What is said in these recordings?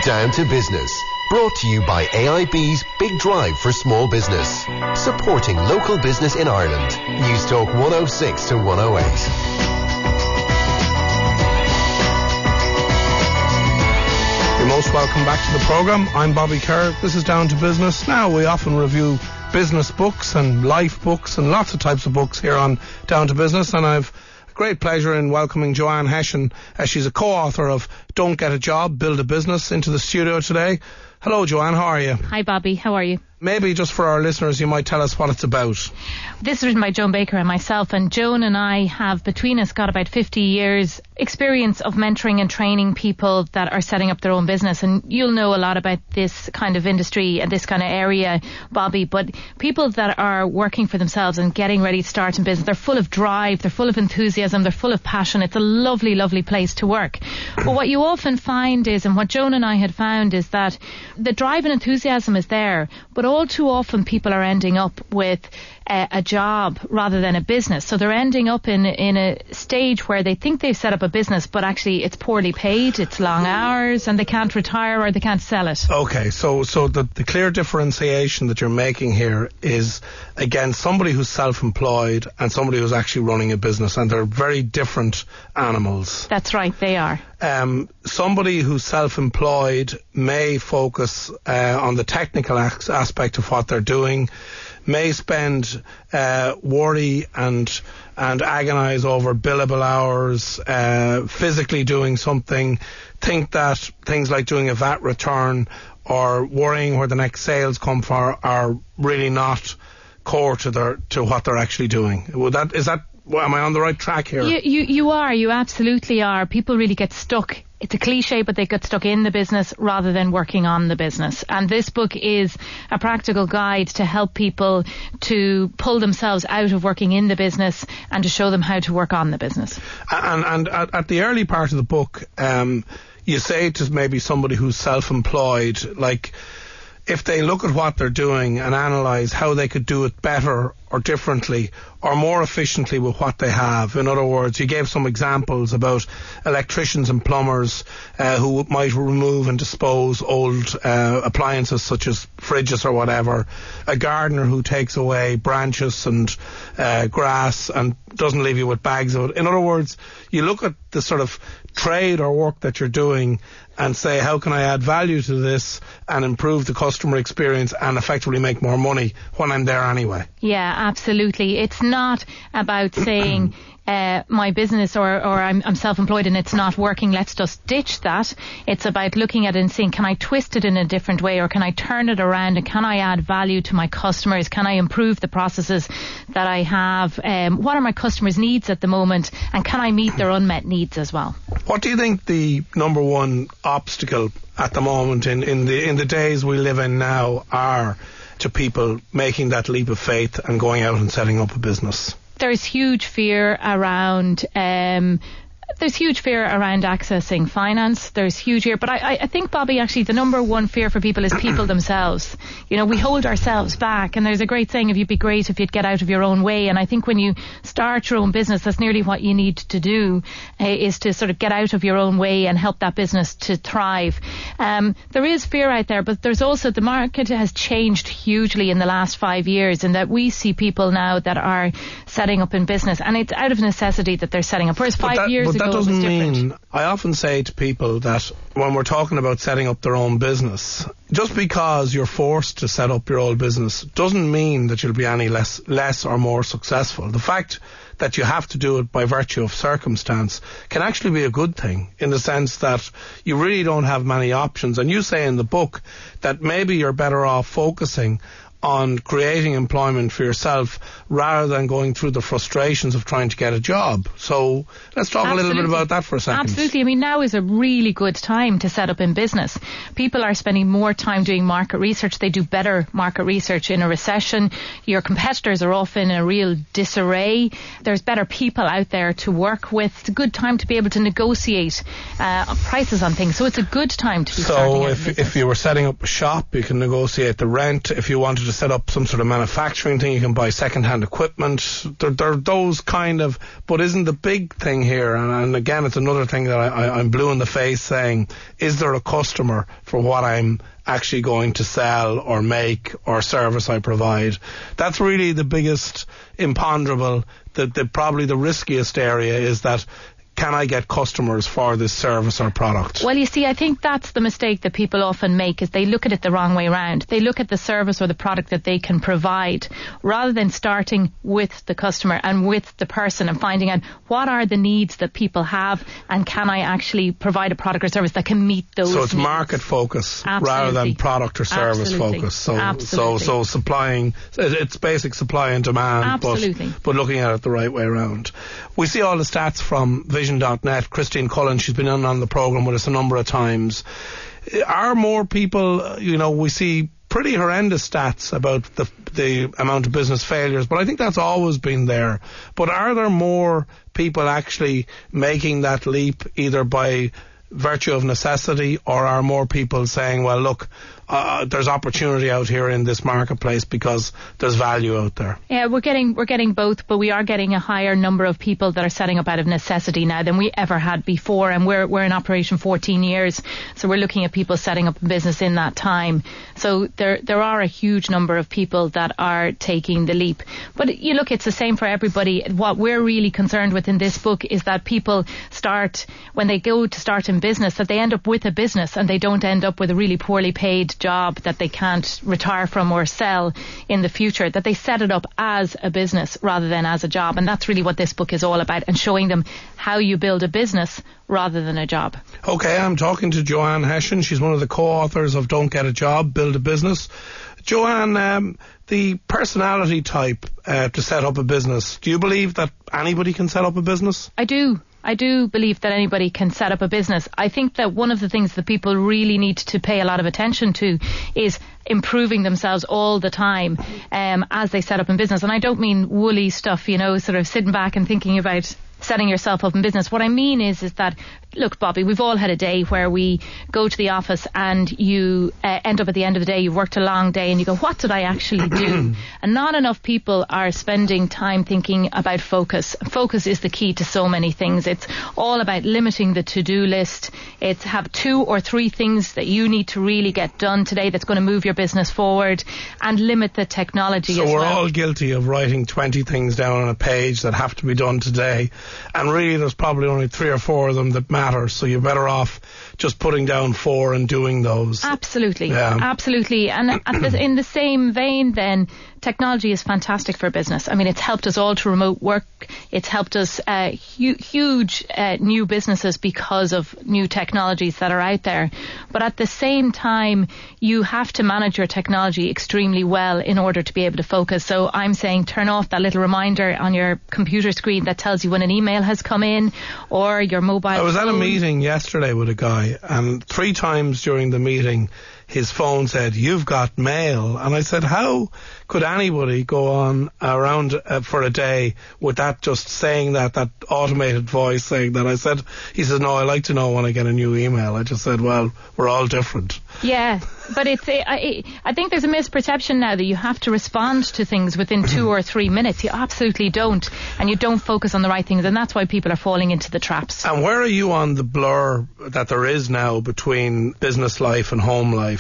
Down to Business. Brought to you by AIB's Big Drive for Small Business. Supporting local business in Ireland. Newstalk 106 to 108. You're most welcome back to the programme. I'm Bobby Kerr. This is Down to Business. Now, we often review business books and life books and lots of types of books here on Down to Business, and I've great pleasure in welcoming Joanne Hession. She's a co-author of Don't Get a Job, Build a Business, into the studio today. Hello, Joanne. How are you? Hi, Bobby. How are you? Maybe just for our listeners, you might tell us what it's about. This is written by Joan Baker and myself, and Joan and I have between us got about 50 years experience of mentoring and training people that are setting up their own business. And you'll know a lot about this kind of industry and this kind of area, Bobby, but people that are working for themselves and getting ready to start in business, they're full of drive, they're full of enthusiasm, they're full of passion. It's a lovely, lovely place to work. But what you often find is, and what Joan and I had found, is that the drive and enthusiasm is there, but all too often people are ending up with a job rather than a business. So they're ending up in a stage where they think they've set up a business, but actually it's poorly paid, it's long hours, and they can't retire or they can't sell it. Okay, so the clear differentiation that you're making here is, again, somebody who's self-employed and somebody who's actually running a business, and they're very different animals. That's right, they are. Somebody who's self-employed may focus on the technical aspect of what they're doing, may spend worry and agonise over billable hours, physically doing something, think that things like doing a VAT return or worrying where the next sales come from are really not core to what they're actually doing. Am I on the right track here? You are. You absolutely are. People really get stuck. It's a cliche, but they get stuck in the business rather than working on the business. And this book is a practical guide to help people to pull themselves out of working in the business and to show them how to work on the business. And at the early part of the book, you say to maybe somebody who's self-employed, like, if they look at what they're doing and analyse how they could do it better or differently or more efficiently with what they have. In other words, you gave some examples about electricians and plumbers who might remove and dispose old appliances such as fridges or whatever, a gardener who takes away branches and grass and doesn't leave you with bags of it. In other words, you look at the sort of trade or work that you're doing and say, how can I add value to this and improve the customer experience and effectively make more money when I'm there anyway? Yeah, absolutely. It's not about saying my business or I'm self-employed and it's not working, let's just ditch that. It's about looking at it and saying, can I twist it in a different way, or can I turn it around, and can I add value to my customers? Can I improve the processes that I have? What are my customers' needs at the moment, and can I meet their unmet needs as well? What do you think the number one obstacle at the moment in the days we live in now are to people making that leap of faith and going out and setting up a business? There's huge fear around accessing finance. There's huge fear. But I think, Bobby, actually the number one fear for people is people themselves. You know, we hold ourselves back, and there's a great saying, if you'd be great if you'd get out of your own way. And I think when you start your own business, that's nearly what you need to do, is to sort of get out of your own way and help that business to thrive. There is fear out there, but there's also, the market has changed hugely in the last 5 years, in that we see people now that are setting up in business, and it's out of necessity that they're setting up. Whereas 5 years ago, that doesn't mean, I often say to people that when we're talking about setting up their own business, just because you're forced to set up your own business doesn't mean that you'll be any less or more successful. The fact that you have to do it by virtue of circumstance can actually be a good thing, in the sense that you really don't have many options. And you say in the book that maybe you're better off focusing on creating employment for yourself rather than going through the frustrations of trying to get a job. So let's talk a little bit about that for a second. Absolutely. I mean, now is a really good time to set up in business. People are spending more time doing market research. They do better market research in a recession. Your competitors are often in a real disarray. There's better people out there to work with. It's a good time to be able to negotiate prices on things. So it's a good time to be starting out a business. So if you were setting up a shop, you can negotiate the rent. If you wanted to set up some sort of manufacturing thing. You can buy second-hand equipment. There are those kind of, but isn't the big thing here, and again, it's another thing that I'm blue in the face saying, is there a customer for what I'm actually going to sell or make or service I provide? That's really the biggest imponderable. Probably the riskiest area is that, can I get customers for this service or product? Well, you see, I think that's the mistake that people often make, is they look at it the wrong way around. They look at the service or the product that they can provide, rather than starting with the customer and with the person and finding out what are the needs that people have, and can I actually provide a product or service that can meet those So it's needs. Market focus. Absolutely. Rather than product or service Absolutely. focus. Absolutely. So supplying, it's basic supply and demand. Absolutely. But looking at it the right way around. We see all the stats from Vision.net. Christine Cullen, she's been on the programme with us a number of times. Are more people, we see pretty horrendous stats about the amount of business failures, but I think that's always been there. But are there more people actually making that leap, either by virtue of necessity, or are more people saying, well, look, there's opportunity out here in this marketplace because there's value out there? Yeah, we're getting both, but we are getting a higher number of people that are setting up out of necessity now than we ever had before, and we're in operation 14 years, so we're looking at people setting up a business in that time. So there are a huge number of people that are taking the leap. But you look, it's the same for everybody. What we're really concerned with in this book is that people start, when they go to start in business, that they end up with a business and they don't end up with a really poorly paid job that they can't retire from or sell in the future, that they set it up as a business rather than as a job. And that's really what this book is all about, and showing them how you build a business rather than a job. Okay, I'm talking to Joanne Hession. She's one of the co-authors of Don't Get a Job, Build a Business. Joanne, the personality type to set up a business, do you believe that anybody can set up a business? I do believe that anybody can set up a business. I think that one of the things that people really need to pay a lot of attention to is improving themselves all the time as they set up in business. And I don't mean woolly stuff, sort of sitting back and thinking about setting yourself up in business. What I mean is that, look, Bobby, we've all had a day where we go to the office and you end up at the end of the day, you've worked a long day, and you go, what did I actually do? And not enough people are spending time thinking about focus. Focus is the key to so many things. It's all about limiting the to-do list. It's have 2 or 3 things that you need to really get done today that's going to move your business forward, and limit the technology as well. So we're all guilty of writing 20 things down on a page that have to be done today, and really there's probably only 3 or 4 of them that matter, so you're better off just putting down 4 and doing those. Absolutely. Yeah. Absolutely. And in the same vein then, technology is fantastic for business. I mean, it's helped us all to remote work. It's helped us huge new businesses because of new technologies that are out there. But at the same time, you have to manage your technology extremely well in order to be able to focus. So I'm saying turn off that little reminder on your computer screen that tells you when an email has come in, or your mobile phone. I was at a meeting yesterday with a guy, and 3 times during the meeting his phone said, "You've got mail." And I said, how could anybody go on around for a day with that, just saying that automated voice saying that? He said, no, I like to know when I get a new email. I just said, well, we're all different. Yeah, but I think there's a misperception now that you have to respond to things within 2 or 3 minutes. You absolutely don't, and you don't focus on the right things, and that's why people are falling into the traps. And where are you on the blur that there is now between business life and home life?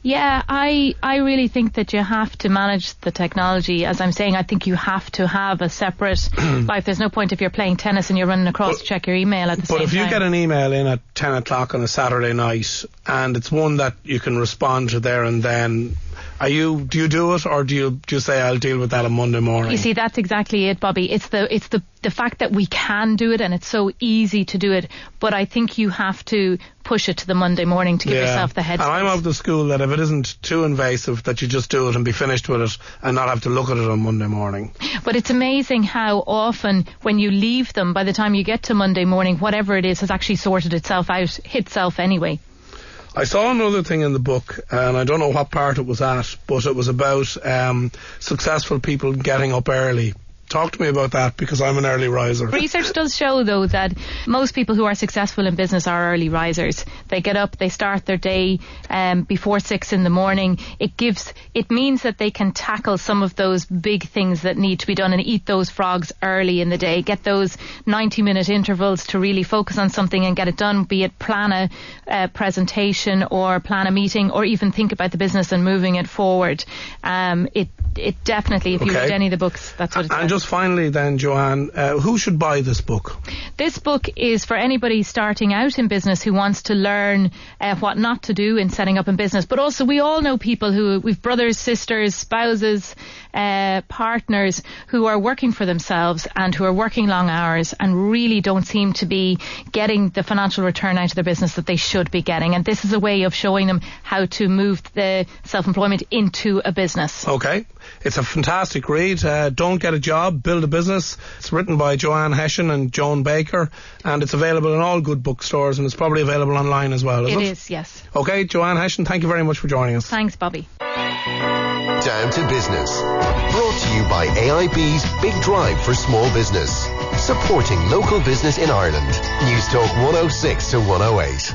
Yeah, I really think that you have to manage the technology. As I'm saying, I think you have to have a separate life. There's no point if you're playing tennis and you're running across to check your email at the same time. But if you get an email in at 10 o'clock on a Saturday night, and it's one that you can respond to there and then, do you do it, or do you say I'll deal with that on Monday morning? You see, that's exactly it, Bobby. It's the fact that we can do it and it's so easy to do it, but I think you have to push it to the Monday morning to give yourself the headspace. And I'm of the school that if it isn't too invasive, that you just do it and be finished with it and not have to look at it on Monday morning. But it's amazing how often when you leave them, by the time you get to Monday morning, whatever it is has actually sorted itself out itself anyway. I saw another thing in the book, and I don't know what part it was at, but it was about successful people getting up early. Talk to me about that, because I'm an early riser. Research does show, though, that most people who are successful in business are early risers. They get up, they start their day before 6 in the morning. It means that they can tackle some of those big things that need to be done and eat those frogs early in the day. Get those 90-minute intervals to really focus on something and get it done, be it plan a presentation or plan a meeting or even think about the business and moving it forward. It definitely, if you read any of the books, that's what it's And just finally then, Joanne, who should buy this book? This book is for anybody starting out in business who wants to learn what not to do in setting up in business. But also, we all know people we've brothers, sisters, spouses, partners who are working for themselves and who are working long hours and really don't seem to be getting the financial return out of their business that they should be getting. And this is a way of showing them how to move the self-employment into a business. Okay. It's a fantastic read. Don't Get a Job, Build a Business. It's written by Joanne Hession and Joan Baker, and it's available in all good bookstores, and it's probably available online as well, It is, yes. Okay, Joanne Hession, thank you very much for joining us. Thanks, Bobby. Down to Business. Brought to you by AIB's Big Drive for Small Business. Supporting local business in Ireland. Newstalk 106 to 108.